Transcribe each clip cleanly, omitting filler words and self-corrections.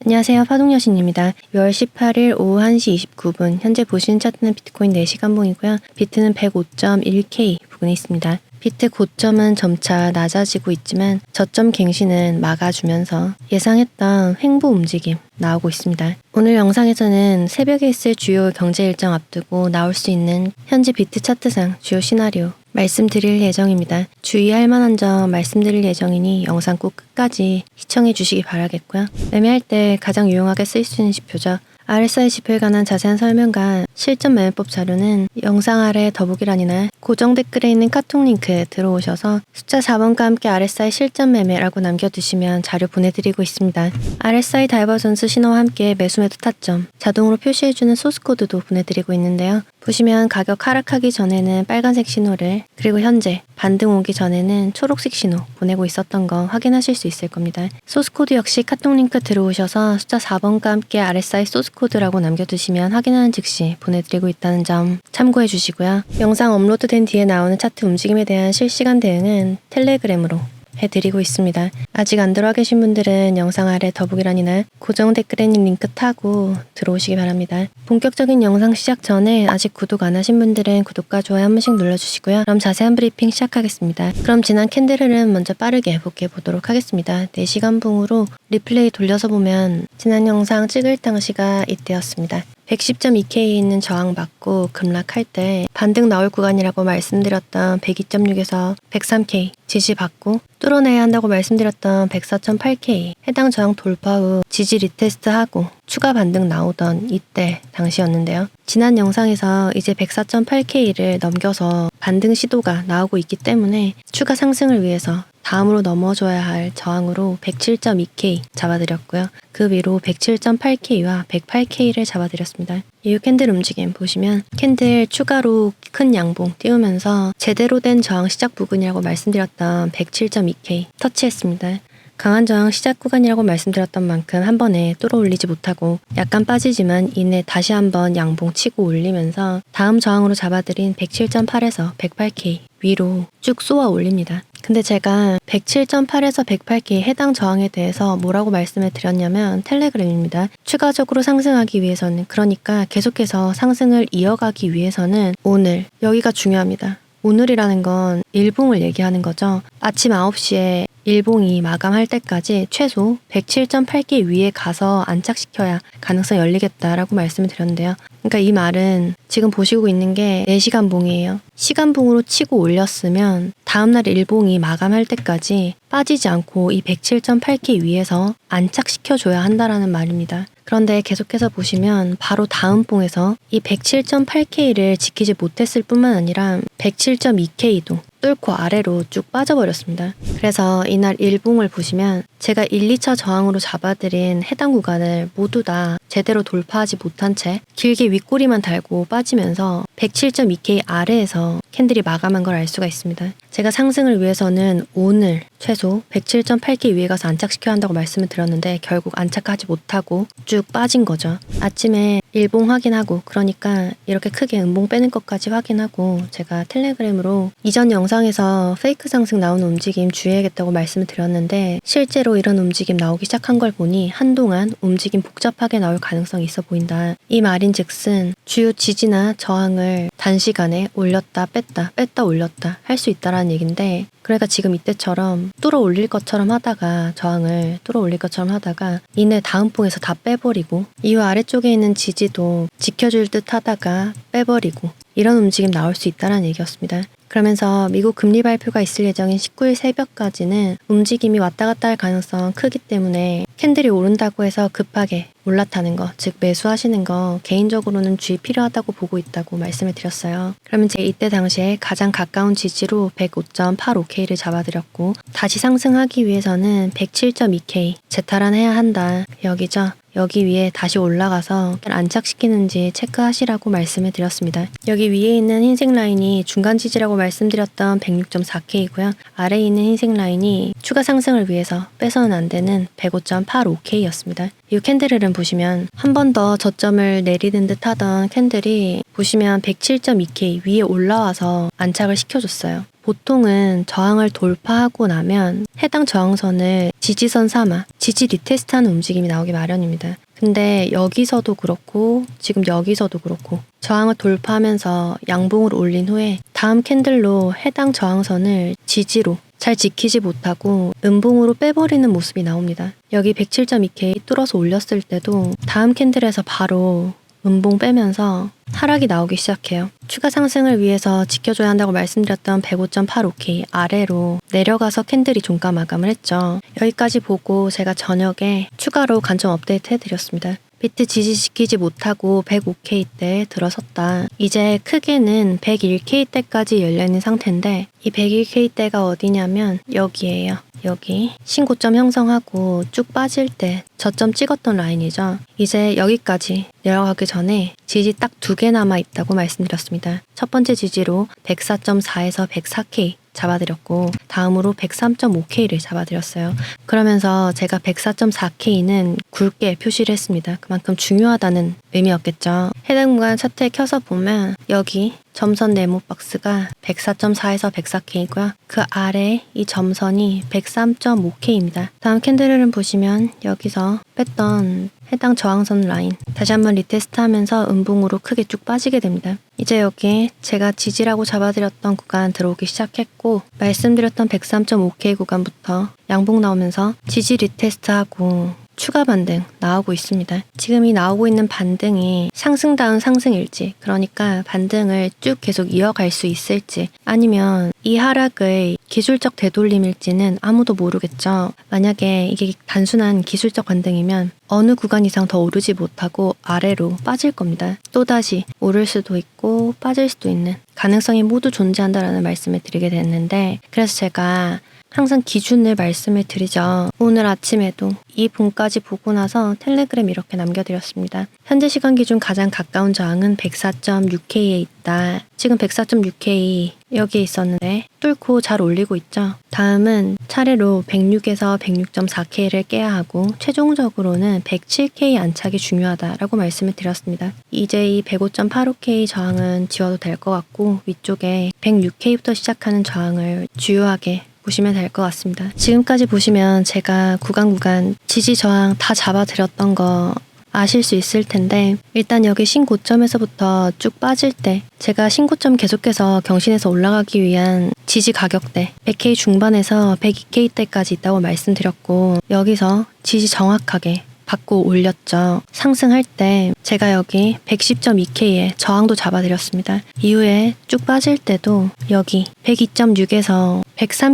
안녕하세요. 파동여신입니다. 6월 18일 오후 1시 29분 현재 보시는 차트는 비트코인 4시간봉이고요. 비트는 105.1K 부근에 있습니다. 비트 고점은 점차 낮아지고 있지만 저점 갱신은 막아주면서 예상했던 횡보 움직임 나오고 있습니다. 오늘 영상에서는 새벽에 있을 주요 경제 일정 앞두고 나올 수 있는 현재 비트 차트상 주요 시나리오 말씀드릴 예정입니다. 주의할 만한 점 말씀드릴 예정이니 영상 꼭 끝까지 시청해 주시기 바라겠고요. 매매할 때 가장 유용하게 쓸 수 있는 지표죠. RSI 지표에 관한 자세한 설명과 실전 매매법 자료는 영상 아래 더보기란이나 고정 댓글에 있는 카톡 링크 들어오셔서 숫자 4번과 함께 RSI 실전 매매라고 남겨두시면 자료 보내드리고 있습니다. RSI 다이버전스 신호와 함께 매수 매도 타점, 자동으로 표시해주는 소스코드도 보내드리고 있는데요. 보시면 가격 하락하기 전에는 빨간색 신호를, 그리고 현재 반등 오기 전에는 초록색 신호 보내고 있었던 거 확인하실 수 있을 겁니다. 소스코드 역시 카톡 링크 들어오셔서 숫자 4번과 함께 RSI 소스코드라고 남겨두시면 확인하는 즉시 보내드리고 있다는 점 참고해 주시고요. 영상 업로드된 뒤에 나오는 차트 움직임에 대한 실시간 대응은 텔레그램으로 해드리고 있습니다. 아직 안 들어와 계신 분들은 영상 아래 더보기란이나 고정 댓글에 있는 링크 타고 들어오시기 바랍니다. 본격적인 영상 시작 전에 아직 구독 안 하신 분들은 구독과 좋아요 한 번씩 눌러주시고요. 그럼 자세한 브리핑 시작하겠습니다. 그럼 지난 캔들 흐름 먼저 빠르게 복귀해 보도록 하겠습니다. 4시간 봉으로 리플레이 돌려서 보면 지난 영상 찍을 당시가 이때였습니다. 110.2K에 있는 저항 받고 급락할 때 반등 나올 구간이라고 말씀드렸던 102.6에서 103K 지지 받고 뚫어내야 한다고 말씀드렸던 104.8K 해당 저항 돌파 후 지지 리테스트하고 추가 반등 나오던 이때 당시였는데요. 지난 영상에서 이제 104.8K를 넘겨서 반등 시도가 나오고 있기 때문에 추가 상승을 위해서 다음으로 넘어줘야 할 저항으로 107.2K 잡아드렸고요. 그 위로 107.8K와 108K를 잡아드렸습니다. 이후 캔들 움직임 보시면 캔들 추가로 큰 양봉 띄우면서 제대로 된 저항 시작 부근이라고 말씀드렸던 107.2K 터치했습니다. 강한 저항 시작 구간이라고 말씀드렸던 만큼 한 번에 뚫어 올리지 못하고 약간 빠지지만 이내 다시 한번 양봉 치고 올리면서 다음 저항으로 잡아드린 107.8에서 108K 위로 쭉 쏘아 올립니다. 근데 제가 107.8에서 108K 해당 저항에 대해서 뭐라고 말씀을 드렸냐면 텔레그램입니다. 추가적으로 상승하기 위해서는, 그러니까 계속해서 상승을 이어가기 위해서는 오늘, 여기가 중요합니다. 오늘이라는 건 일봉을 얘기하는 거죠. 아침 9시에 일봉이 마감할 때까지 최소 107.8K 위에 가서 안착시켜야 가능성이 열리겠다라고 말씀을 드렸는데요. 그러니까 이 말은 지금 보시고 있는 게 4시간 봉이에요. 시간봉으로 치고 올렸으면 다음날 일봉이 마감할 때까지 빠지지 않고 이 107.8K 위에서 안착시켜줘야 한다라는 말입니다. 그런데 계속해서 보시면 바로 다음 봉에서 이 107.8K를 지키지 못했을 뿐만 아니라 107.2K도 뚫고 아래로 쭉 빠져버렸습니다. 그래서 이날 일봉을 보시면 제가 1, 2차 저항으로 잡아드린 해당 구간을 모두 다 제대로 돌파하지 못한 채 길게 윗꼬리만 달고 빠지면서 107.2K 아래에서 캔들이 마감한 걸 알 수가 있습니다. 제가 상승을 위해서는 오늘 최소 107.8K 위에 가서 안착시켜야 한다고 말씀을 드렸는데 결국 안착하지 못하고 쭉 빠진 거죠. 아침에 일봉 확인하고, 그러니까 이렇게 크게 음봉 빼는 것까지 확인하고 제가 텔레그램으로 이전 영상에서 페이크 상승 나오는 움직임 주의해야겠다고 말씀을 드렸는데 실제로 이런 움직임 나오기 시작한 걸 보니 한동안 움직임 복잡하게 나올 가능성이 있어 보인다. 이 말인즉슨 주요 지지나 저항을 단시간에 올렸다 뺐다 뺐다 올렸다 할 수 있다라는 얘긴데, 그러니까 지금 이때처럼 뚫어 올릴 것처럼 하다가 저항을 뚫어 올릴 것처럼 하다가 이내 다음 봉에서 다 빼버리고 이후 아래쪽에 있는 지지도 지켜줄 듯 하다가 빼버리고 이런 움직임 나올 수 있다는 얘기였습니다. 그러면서 미국 금리 발표가 있을 예정인 19일 새벽까지는 움직임이 왔다 갔다 할 가능성 크기 때문에 캔들이 오른다고 해서 급하게 올라타는 거, 즉 매수하시는 거 개인적으로는 주의 필요하다고 보고 있다고 말씀을 드렸어요. 그러면 제 이때 당시에 가장 가까운 지지로 105.85K를 잡아드렸고 다시 상승하기 위해서는 107.2K 재탈환해야 한다. 여기죠. 여기 위에 다시 올라가서 안착시키는지 체크하시라고 말씀을 드렸습니다. 여기 위에 있는 흰색 라인이 중간 지지라고 말씀드렸던 106.4K이고요. 아래에 있는 흰색 라인이 추가 상승을 위해서 빼서는 안 되는 105.85K였습니다. 이 캔들은 보시면 한 번 더 저점을 내리는 듯 하던 캔들이 보시면 107.2K 위에 올라와서 안착을 시켜줬어요. 보통은 저항을 돌파하고 나면 해당 저항선을 지지선 삼아 지지 리테스트하는 움직임이 나오기 마련입니다. 근데 여기서도 그렇고 지금 여기서도 그렇고 저항을 돌파하면서 양봉을 올린 후에 다음 캔들로 해당 저항선을 지지로 잘 지키지 못하고 음봉으로 빼버리는 모습이 나옵니다. 여기 107.2K 뚫어서 올렸을 때도 다음 캔들에서 바로 음봉 빼면서 하락이 나오기 시작해요. 추가 상승을 위해서 지켜줘야 한다고 말씀드렸던 105.85K 아래로 내려가서 캔들이 종가 마감을 했죠. 여기까지 보고 제가 저녁에 추가로 관점 업데이트 해드렸습니다. 비트 지지시키지 못하고 105K 때 들어섰다. 이제 크게는 101K 때까지 열려있는 상태인데 이 101K 때가 어디냐면 여기예요. 여기 신고점 형성하고 쭉 빠질 때 저점 찍었던 라인이죠. 이제 여기까지 내려가기 전에 지지 딱 2개 남아있다고 말씀드렸습니다. 첫 번째 지지로 104.4에서 104K 잡아드렸고 다음으로 103.5K를 잡아드렸어요. 그러면서 제가 104.4K는 굵게 표시를 했습니다. 그만큼 중요하다는 의미였겠죠. 해당 구간 차트에 켜서 보면 여기 점선 네모 박스가 104.4에서 104K이고요. 그 아래 이 점선이 103.5K입니다. 다음 캔들을 보시면 여기서 뺐던 해당 저항선 라인 다시 한번 리테스트 하면서 음봉으로 크게 쭉 빠지게 됩니다. 이제 여기 제가 지지라고 잡아드렸던 구간 들어오기 시작했고 말씀드렸던 103.5K 구간부터 양봉 나오면서 지지 리테스트하고 추가 반등 나오고 있습니다. 지금 이 나오고 있는 반등이 상승다운 상승일지 그러니까 반등을 쭉 계속 이어갈 수 있을지 아니면 이 하락의 기술적 되돌림일지는 아무도 모르겠죠. 만약에 이게 단순한 기술적 반등이면 어느 구간 이상 더 오르지 못하고 아래로 빠질 겁니다. 또다시 오를 수도 있고 빠질 수도 있는 가능성이 모두 존재한다라는 말씀을 드리게 됐는데 그래서 제가 항상 기준을 말씀을 드리죠. 오늘 아침에도 이 분까지 보고 나서 텔레그램 이렇게 남겨드렸습니다. 현재 시간 기준 가장 가까운 저항은 104.6K에 있다. 지금 104.6K 여기에 있었는데 뚫고 잘 올리고 있죠. 다음은 차례로 106에서 106.4K를 깨야 하고 최종적으로는 107K 안착이 중요하다라고 말씀을 드렸습니다. 이제 이 105.85K 저항은 지워도 될 것 같고 위쪽에 106K부터 시작하는 저항을 주요하게 보시면 될 것 같습니다. 지금까지 보시면 제가 구간 지지 저항 다 잡아드렸던 거 아실 수 있을 텐데 일단 여기 신고점에서부터 쭉 빠질 때 제가 신고점 계속해서 경신해서 올라가기 위한 지지 가격대 100K 중반에서 102K 대까지 있다고 말씀드렸고 여기서 지지 정확하게 받고 올렸죠. 상승할 때 제가 여기 110.2K에 저항도 잡아드렸습니다. 이후에 쭉 빠질 때도 여기 102.6에서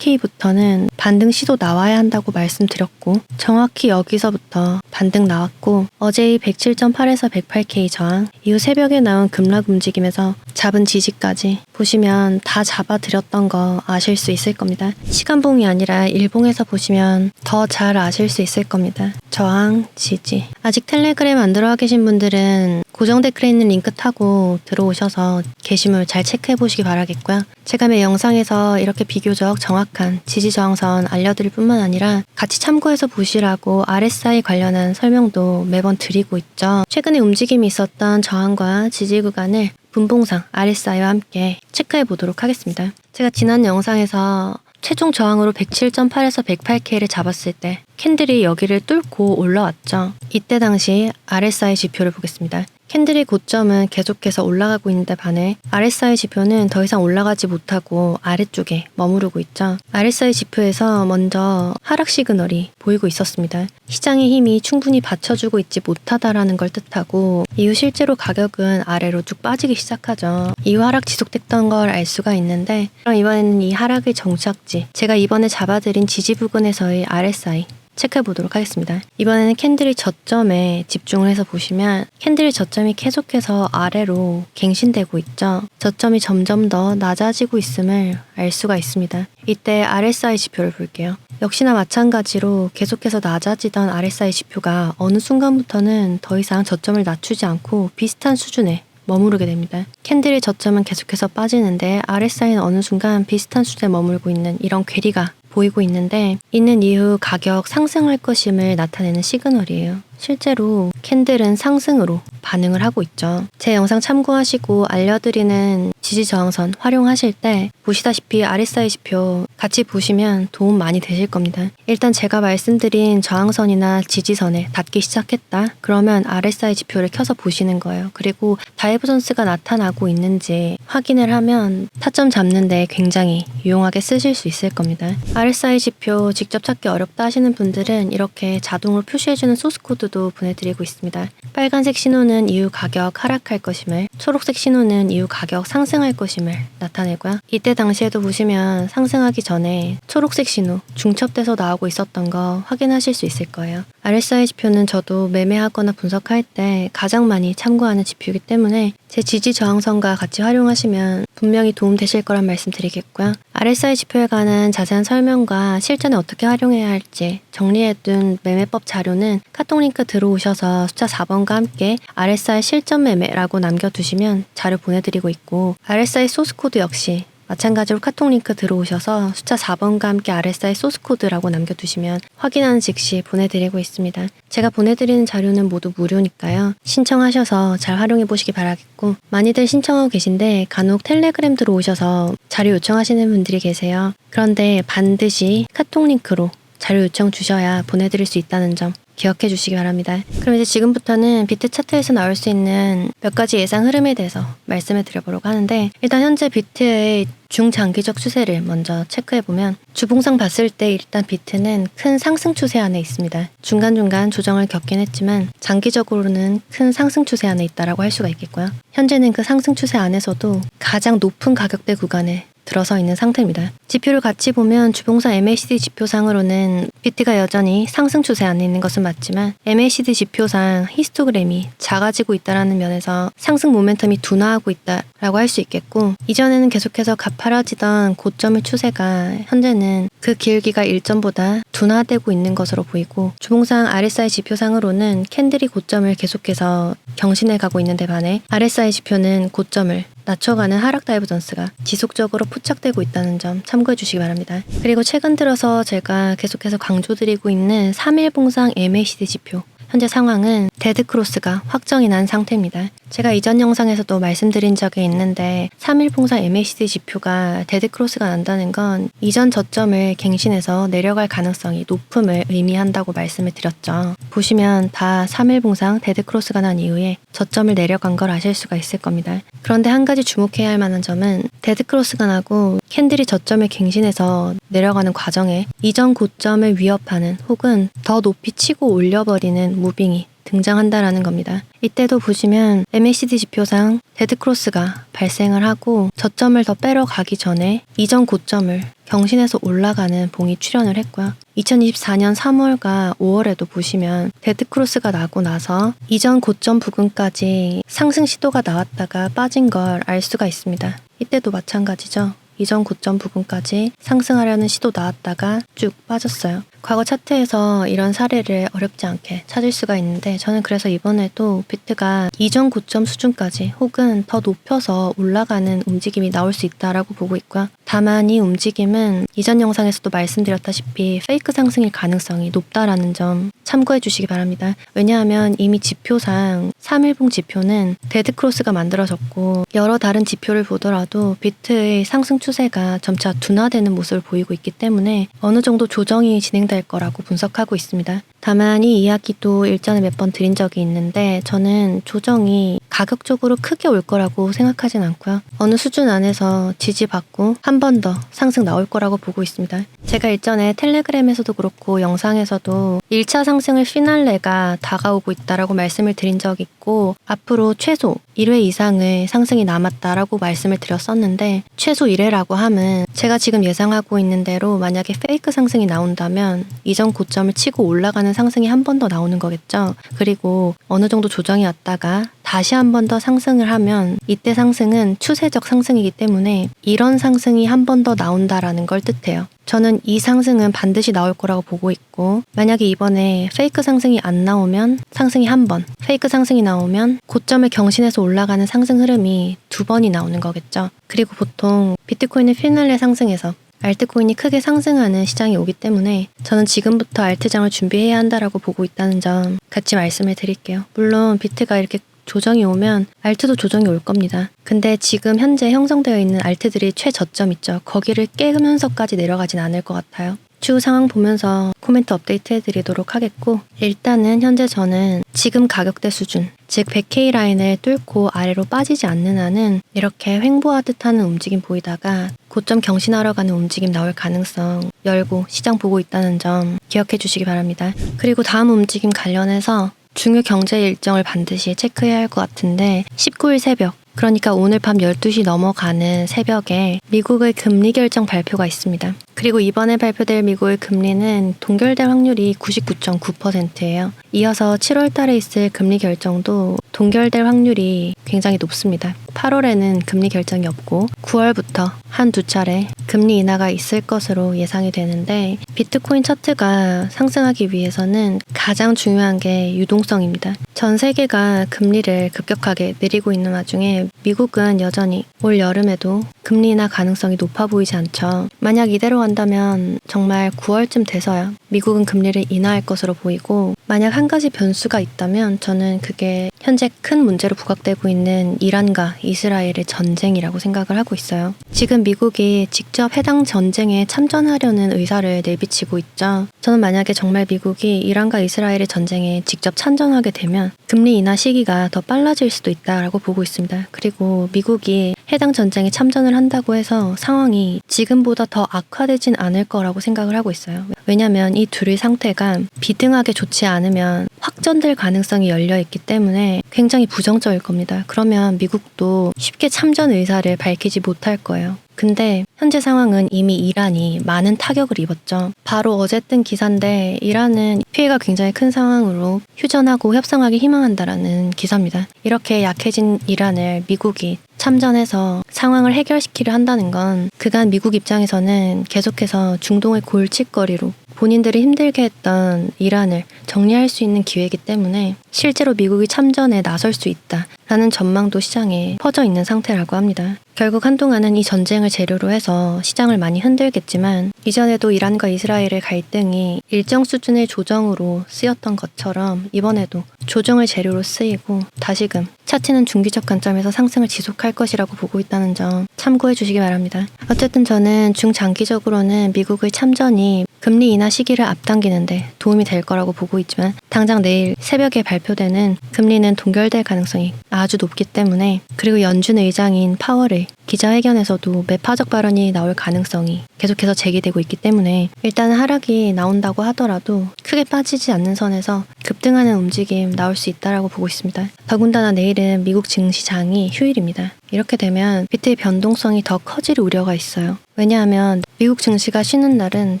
103K부터는 반등 시도 나와야 한다고 말씀드렸고 정확히 여기서부터 반등 나왔고 어제 이 107.8에서 108K 저항 이후 새벽에 나온 급락 움직임에서 잡은 지지까지 보시면 다 잡아드렸던 거 아실 수 있을 겁니다. 시간봉이 아니라 일봉에서 보시면 더 잘 아실 수 있을 겁니다. 저항, 지지. 아직 텔레그램 안 들어와 계신 분들은 고정 댓글에 있는 링크 타고 들어오셔서 게시물 잘 체크해 보시기 바라겠고요. 제가 매 영상에서 이렇게 비교적 정확한 지지 저항선 알려드릴 뿐만 아니라 같이 참고해서 보시라고 RSI 관련한 설명도 매번 드리고 있죠. 최근에 움직임이 있었던 저항과 지지 구간을 분봉상 RSI와 함께 체크해 보도록 하겠습니다. 제가 지난 영상에서 최종 저항으로 107.8에서 108K를 잡았을 때 캔들이 여기를 뚫고 올라왔죠. 이때 당시 RSI 지표를 보겠습니다. 캔들의 고점은 계속해서 올라가고 있는데 반해 RSI 지표는 더 이상 올라가지 못하고 아래쪽에 머무르고 있죠. RSI 지표에서 먼저 하락 시그널이 보이고 있었습니다. 시장의 힘이 충분히 받쳐주고 있지 못하다라는 걸 뜻하고 이후 실제로 가격은 아래로 쭉 빠지기 시작하죠. 이후 하락 지속됐던 걸 알 수가 있는데 그럼 이번에는 이 하락의 정착지 제가 이번에 잡아드린 지지 부근에서의 RSI 체크해 보도록 하겠습니다. 이번에는 캔들이 저점에 집중을 해서 보시면 캔들의 저점이 계속해서 아래로 갱신되고 있죠. 저점이 점점 더 낮아지고 있음을 알 수가 있습니다. 이때 RSI 지표를 볼게요. 역시나 마찬가지로 계속해서 낮아지던 RSI 지표가 어느 순간부터는 더 이상 저점을 낮추지 않고 비슷한 수준에 머무르게 됩니다. 캔들의 저점은 계속해서 빠지는데 RSI는 어느 순간 비슷한 수준에 머물고 있는 이런 괴리가 보이고 있는데 있는 이후 가격 상승할 것임을 나타내는 시그널이에요. 실제로 캔들은 상승으로 반응을 하고 있죠. 제 영상 참고하시고 알려드리는 지지저항선 활용하실 때 보시다시피 RSI 지표 같이 보시면 도움 많이 되실 겁니다. 일단 제가 말씀드린 저항선이나 지지선에 닿기 시작했다. 그러면 RSI 지표를 켜서 보시는 거예요. 그리고 다이버전스가 나타나고 있는지 확인을 하면 타점 잡는데 굉장히 유용하게 쓰실 수 있을 겁니다. RSI 지표 직접 찾기 어렵다 하시는 분들은 이렇게 자동으로 표시해주는 소스 코드도 보내드리고 있습니다. 빨간색 신호는 이후 가격 하락할 것임을, 초록색 신호는 이후 가격 상승할 것임을 나타내고요. 이때 당시에도 보시면 상승하기 전에 초록색 신호 중첩돼서 나오고 있었던 거 확인하실 수 있을 거예요. RSI 지표는 저도 매매하거나 분석할 때 가장 많이 참고하는 지표이기 때문에 제 지지 저항선과 같이 활용하시면 분명히 도움되실 거란 말씀드리겠고요. RSI 지표에 관한 자세한 설명과 실전에 어떻게 활용해야 할지 정리해둔 매매법 자료는 카톡 링크 들어오셔서 숫자 4번과 함께 RSI 실전 매매라고 남겨두시면 자료 보내드리고 있고, RSI 소스 코드 역시 마찬가지로 카톡 링크 들어오셔서 숫자 4번과 함께 RSI 소스 코드라고 남겨두시면 확인하는 즉시 보내드리고 있습니다. 제가 보내드리는 자료는 모두 무료니까요. 신청하셔서 잘 활용해 보시기 바라겠고, 많이들 신청하고 계신데 간혹 텔레그램 들어오셔서 자료 요청하시는 분들이 계세요. 그런데 반드시 카톡 링크로 자료 요청 주셔야 보내드릴 수 있다는 점 기억해 주시기 바랍니다. 그럼 이제 지금부터는 비트 차트에서 나올 수 있는 몇 가지 예상 흐름에 대해서 말씀을 드려보려고 하는데, 일단 현재 비트의 중장기적 추세를 먼저 체크해보면 주봉상 봤을 때 일단 비트는 큰 상승 추세 안에 있습니다. 중간중간 조정을 겪긴 했지만 장기적으로는 큰 상승 추세 안에 있다라고 할 수가 있겠고요. 현재는 그 상승 추세 안에서도 가장 높은 가격대 구간에 들어서 있는 상태입니다. 지표를 같이 보면 주봉상 MACD 지표상으로는 비트가 여전히 상승 추세 안에 있는 것은 맞지만 MACD 지표상 히스토그램이 작아지고 있다는 면에서 상승 모멘텀이 둔화하고 있다라고 할 수 있겠고, 이전에는 계속해서 가파라지던 고점의 추세가 현재는 그 기울기가 일전보다 둔화되고 있는 것으로 보이고, 주봉상 RSI 지표상으로는 캔들이 고점을 계속해서 경신해 가고 있는데 반해 RSI 지표는 고점을 낮춰가는 하락 다이버전스가 지속적으로 포착되고 있다는 점 참고해 주시기 바랍니다. 그리고 최근 들어서 제가 계속해서 강조드리고 있는 3일봉상 MACD 지표, 현재 상황은 데드크로스가 확정이 난 상태입니다. 제가 이전 영상에서도 말씀드린 적이 있는데 3일봉상 MACD 지표가 데드크로스가 난다는 건 이전 저점을 갱신해서 내려갈 가능성이 높음을 의미한다고 말씀을 드렸죠. 보시면 다 3일봉상 데드크로스가 난 이후에 저점을 내려간 걸 아실 수가 있을 겁니다. 그런데 한 가지 주목해야 할 만한 점은 데드크로스가 나고 캔들이 저점을 갱신해서 내려가는 과정에 이전 고점을 위협하는 혹은 더 높이 치고 올려버리는 무빙이 등장한다라는 겁니다. 이때도 보시면 MACD 지표상 데드크로스가 발생을 하고 저점을 더 빼러 가기 전에 이전 고점을 경신해서 올라가는 봉이 출현을 했고요. 2024년 3월과 5월에도 보시면 데드크로스가 나고 나서 이전 고점 부근까지 상승 시도가 나왔다가 빠진 걸 알 수가 있습니다. 이때도 마찬가지죠. 이전 고점 부분까지 상승하려는 시도 나왔다가 쭉 빠졌어요. 과거 차트에서 이런 사례를 어렵지 않게 찾을 수가 있는데, 저는 그래서 이번에도 비트가 이전 고점 수준까지 혹은 더 높여서 올라가는 움직임이 나올 수 있다라고 보고 있고요. 다만 이 움직임은 이전 영상에서도 말씀드렸다시피 페이크 상승일 가능성이 높다라는 점 참고해 주시기 바랍니다. 왜냐하면 이미 지표상 3일봉 지표는 데드크로스가 만들어졌고, 여러 다른 지표를 보더라도 비트의 상승 추세가 점차 둔화되는 모습을 보이고 있기 때문에 어느 정도 조정이 진행될 거라고 분석하고 있습니다. 다만 이 이야기도 일전에 몇 번 드린 적이 있는데, 저는 조정이 가격적으로 크게 올 거라고 생각하진 않고요. 어느 수준 안에서 지지받고 한 번 더 상승 나올 거라고 보고 있습니다. 제가 일전에 텔레그램에서도 그렇고 영상에서도 1차 상승을 피날레가 다가오고 있다라고 말씀을 드린 적이 있고, 앞으로 최소 1회 이상의 상승이 남았다라고 말씀을 드렸었는데, 최소 1회라고 함은 제가 지금 예상하고 있는 대로 만약에 페이크 상승이 나온다면 이전 고점을 치고 올라가는 상승이 한 번 더 나오는 거겠죠. 그리고 어느 정도 조정이 왔다가 다시 한 번 더 상승을 하면 이때 상승은 추세적 상승이기 때문에 이런 상승이 한 번 더 나온다라는 걸 뜻해요. 저는 이 상승은 반드시 나올 거라고 보고 있고, 만약에 이번에 페이크 상승이 안 나오면 상승이 한 번, 페이크 상승이 나오면 고점을 경신해서 올라가는 상승 흐름이 두 번이 나오는 거겠죠. 그리고 보통 비트코인의 피날레 상승에서 알트코인이 크게 상승하는 시장이 오기 때문에 저는 지금부터 알트장을 준비해야 한다라고 보고 있다는 점 같이 말씀을 드릴게요. 물론 비트가 이렇게 조정이 오면 알트도 조정이 올 겁니다. 근데 지금 현재 형성되어 있는 알트들이 최저점 있죠. 거기를 깨면서까지 내려가진 않을 것 같아요. 추후 상황 보면서 코멘트 업데이트 해드리도록 하겠고, 일단은 현재 저는 지금 가격대 수준, 즉 100K 라인을 뚫고 아래로 빠지지 않는 한은 이렇게 횡보하듯 하는 움직임 보이다가 고점 경신하러 가는 움직임 나올 가능성 열고 시장 보고 있다는 점 기억해 주시기 바랍니다. 그리고 다음 움직임 관련해서 중요 경제 일정을 반드시 체크해야 할 것 같은데 19일 새벽, 그러니까 오늘 밤 12시 넘어가는 새벽에 미국의 금리 결정 발표가 있습니다. 그리고 이번에 발표될 미국의 금리는 동결될 확률이 99.9%예요. 이어서 7월 달에 있을 금리 결정도 동결될 확률이 굉장히 높습니다. 8월에는 금리 결정이 없고 9월부터 한두 차례 금리 인하가 있을 것으로 예상이 되는데, 비트코인 차트가 상승하기 위해서는 가장 중요한 게 유동성입니다. 전 세계가 금리를 급격하게 내리고 있는 와중에 미국은 여전히 올 여름에도 금리 인하 가능성이 높아 보이지 않죠. 만약 이대로 간다면 정말 9월쯤 돼서야 미국은 금리를 인하할 것으로 보이고, 만약 한 가지 변수가 있다면 저는 그게 현재 큰 문제로 부각되고 있는 이란과 이스라엘의 전쟁이라고 생각을 하고 있어요. 지금 미국이 직접 해당 전쟁에 참전하려는 의사를 내비치고 있죠. 저는 만약에 정말 미국이 이란과 이스라엘의 전쟁에 직접 참전하게 되면 금리 인하 시기가 더 빨라질 수도 있다라고 보고 있습니다. 그리고 미국이 해당 전쟁에 참전을 한다고 해서 상황이 지금보다 더 악화되진 않을 거라고 생각을 하고 있어요. 왜냐하면 이 둘의 상태가 비등하게 좋지 않으면 확전될 가능성이 열려있기 때문에 굉장히 부정적일 겁니다. 그러면 미국도 쉽게 참전 의사를 밝히지 못할 거예요. 근데 현재 상황은 이미 이란이 많은 타격을 입었죠. 바로 어제 뜬 기사인데 이란은 피해가 굉장히 큰 상황으로 휴전하고 협상하기 희망한다라는 기사입니다. 이렇게 약해진 이란을 미국이 참전해서 상황을 해결시키려 한다는 건 그간 미국 입장에서는 계속해서 중동의 골칫거리로 본인들이 힘들게 했던 이란을 정리할 수 있는 기회이기 때문에 실제로 미국이 참전에 나설 수 있다라는 전망도 시장에 퍼져 있는 상태라고 합니다. 결국 한동안은 이 전쟁을 재료로 해서 시장을 많이 흔들겠지만, 이전에도 이란과 이스라엘의 갈등이 일정 수준의 조정으로 쓰였던 것처럼 이번에도 조정을 재료로 쓰이고 다시금 차트는 중기적 관점에서 상승을 지속할 것이라고 보고 있다는 점 참고해 주시기 바랍니다. 어쨌든 저는 중장기적으로는 미국의 참전이 금리 인하 시기를 앞당기는데 도움이 될 거라고 보고 있지만, 당장 내일 새벽에 발표되는 금리는 동결될 가능성이 아주 높기 때문에, 그리고 연준 의장인 파월의 기자회견에서도 매파적 발언이 나올 가능성이 계속해서 제기되고 있기 때문에 일단 하락이 나온다고 하더라도 크게 빠지지 않는 선에서 급등하는 움직임 나올 수 있다라고 보고 있습니다. 더군다나 내일은 미국 증시장이 휴일입니다. 이렇게 되면 비트의 변동성이 더 커질 우려가 있어요. 왜냐하면 미국 증시가 쉬는 날은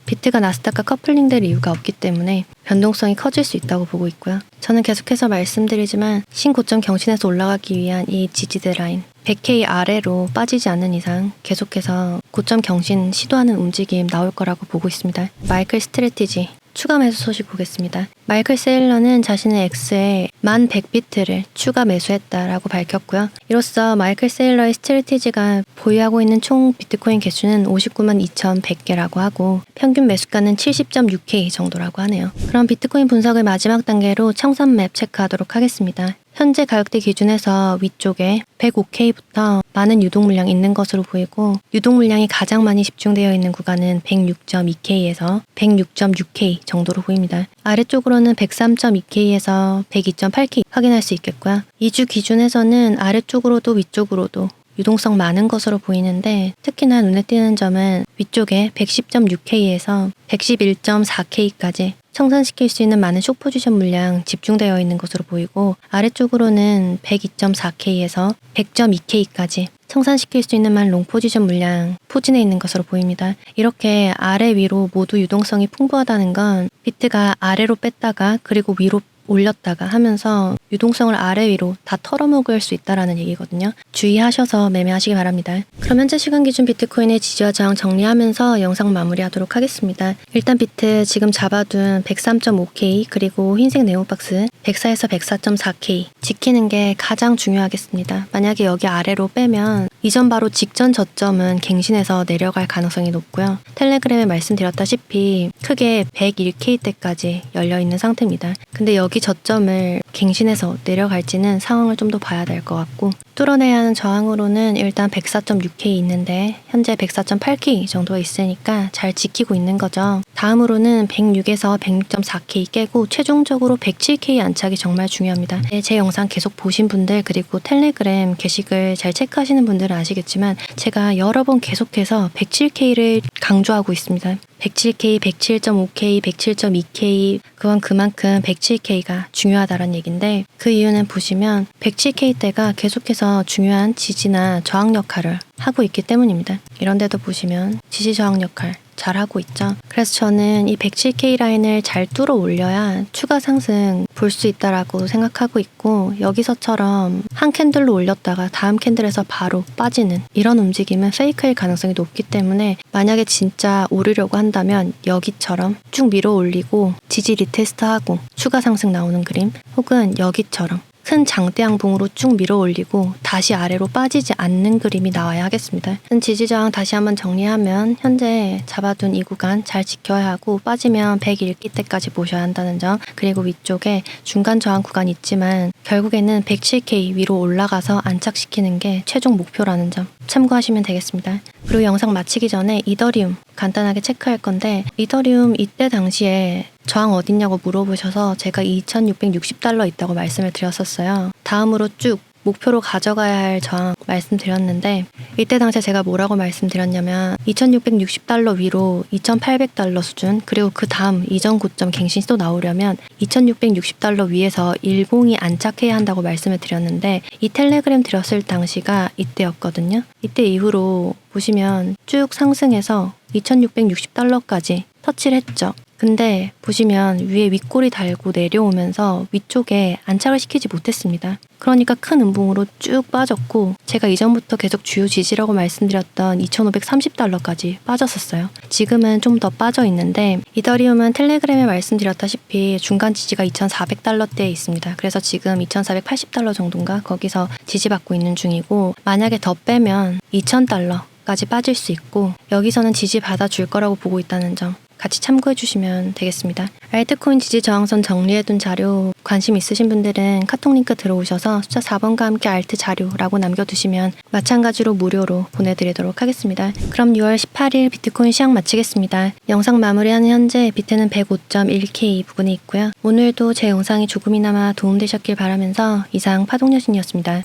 비트가 나스닥과 커플링될 이유가 없기 때문에 변동성이 커질 수 있다고 보고 있고요. 저는 계속해서 말씀드리지만 신고점 경신에서 올라가기 위한 이 지지대 라인 100K 아래로 빠지지 않는 이상 계속해서 고점 경신 시도하는 움직임 나올 거라고 보고 있습니다. 마이클 스트래티지 추가 매수 소식 보겠습니다. 마이클 세일러는 자신의 X에 1100비트를 추가 매수했다라고 밝혔고요. 이로써 마이클 세일러의 스트래티지가 보유하고 있는 총 비트코인 개수는 59만 2100개라고 하고 평균 매수가는 70.6K 정도라고 하네요. 그럼 비트코인 분석의 마지막 단계로 청산 맵 체크하도록 하겠습니다. 현재 가격대 기준에서 위쪽에 105K부터 많은 유동 물량이 있는 것으로 보이고, 유동 물량이 가장 많이 집중되어 있는 구간은 106.2K에서 106.6K 정도로 보입니다. 아래쪽으로는 103.2K에서 102.8K 확인할 수 있겠고요. 2주 기준에서는 아래쪽으로도 위쪽으로도 유동성 많은 것으로 보이는데, 특히나 눈에 띄는 점은 위쪽에 110.6K에서 111.4K까지 청산시킬 수 있는 많은 숏 포지션 물량 집중되어 있는 것으로 보이고, 아래쪽으로는 102.4K에서 100.2K까지 청산시킬 수 있는 많은 롱 포지션 물량 포진해 있는 것으로 보입니다. 이렇게 아래 위로 모두 유동성이 풍부하다는 건 비트가 아래로 뺐다가 그리고 위로 올렸다가 하면서 유동성을 아래 위로 다 털어먹을 수 있다라는 얘기거든요. 주의하셔서 매매하시기 바랍니다. 그럼 현재 시간 기준 비트코인의 지지와 저항 정리하면서 영상 마무리하도록 하겠습니다. 일단 비트 지금 잡아둔 103.5K 그리고 흰색 네오박스 104에서 104.4K 지키는 게 가장 중요하겠습니다. 만약에 여기 아래로 빼면 이전 바로 직전 저점은 갱신해서 내려갈 가능성이 높고요. 텔레그램에 말씀드렸다시피 크게 101K대까지 열려있는 상태입니다. 근데 여기 저점을 갱신해서 내려갈지는 상황을 좀 더 봐야 될 것 같고, 뚫어내야 하는 저항으로는 일단 104.6K 있는데 현재 104.8K 정도가 있으니까 잘 지키고 있는 거죠. 다음으로는 106에서 106.4K 깨고 최종적으로 107K 안착이 정말 중요합니다. 제 영상 계속 보신 분들, 그리고 텔레그램 게시글 잘 체크하시는 분들은 아시겠지만 제가 여러 번 계속해서 107K를 강조하고 있습니다. 107K, 107.5K, 107.2K, 그건 그만큼 107K가 중요하다는 얘기인데, 그 이유는 보시면 107K대가 계속해서 중요한 지지나 저항 역할을 하고 있기 때문입니다. 이런 데도 보시면 지지 저항 역할 잘 하고 있죠. 그래서 저는 이 107K 라인을 잘 뚫어 올려야 추가 상승 볼 수 있다라고 생각하고 있고, 여기서처럼 한 캔들로 올렸다가 다음 캔들에서 바로 빠지는 이런 움직임은 페이크일 가능성이 높기 때문에, 만약에 진짜 오르려고 한다면 여기처럼 쭉 밀어 올리고 지지 리테스트하고 추가 상승 나오는 그림, 혹은 여기처럼 큰 장대 양봉으로 쭉 밀어 올리고 다시 아래로 빠지지 않는 그림이 나와야 하겠습니다. 지지 저항 다시 한번 정리하면, 현재 잡아둔 이 구간 잘 지켜야 하고, 빠지면 101기 때까지 보셔야 한다는 점, 그리고 위쪽에 중간 저항 구간이 있지만 결국에는 107K 위로 올라가서 안착시키는 게 최종 목표라는 점 참고하시면 되겠습니다. 그리고 영상 마치기 전에 이더리움 간단하게 체크할 건데, 이더리움 이때 당시에 저항 어딨냐고 물어보셔서 제가 2660달러 있다고 말씀을 드렸었어요. 다음으로 쭉 목표로 가져가야 할 저항 말씀드렸는데, 이때 당시에 제가 뭐라고 말씀드렸냐면 2660달러 위로 2800달러 수준, 그리고 그 다음 이전 고점 갱신이 또 나오려면 2660달러 위에서 일봉이 안착해야 한다고 말씀을 드렸는데, 이 텔레그램 드렸을 당시가 이때였거든요. 이때 이후로 보시면 쭉 상승해서 2660달러까지 터치를 했죠. 근데 보시면 위에 윗골이 달고 내려오면서 위쪽에 안착을 시키지 못했습니다. 그러니까 큰 음봉으로 쭉 빠졌고, 제가 이전부터 계속 주요 지지라고 말씀드렸던 2530달러까지 빠졌었어요. 지금은 좀 더 빠져 있는데, 이더리움은 텔레그램에 말씀드렸다시피 중간 지지가 2400달러대에 있습니다. 그래서 지금 2480달러 정도인가 거기서 지지받고 있는 중이고, 만약에 더 빼면 2000달러까지 빠질 수 있고, 여기서는 지지 받아줄 거라고 보고 있다는 점 같이 참고해 주시면 되겠습니다. 알트코인 지지 저항선 정리해둔 자료 관심 있으신 분들은 카톡 링크 들어오셔서 숫자 4번과 함께 알트 자료라고 남겨두시면 마찬가지로 무료로 보내드리도록 하겠습니다. 그럼 6월 18일 비트코인 시황 마치겠습니다. 영상 마무리하는 현재 비트는 105.1K 부근에 있고요. 오늘도 제 영상이 조금이나마 도움되셨길 바라면서 이상 파동여신이었습니다.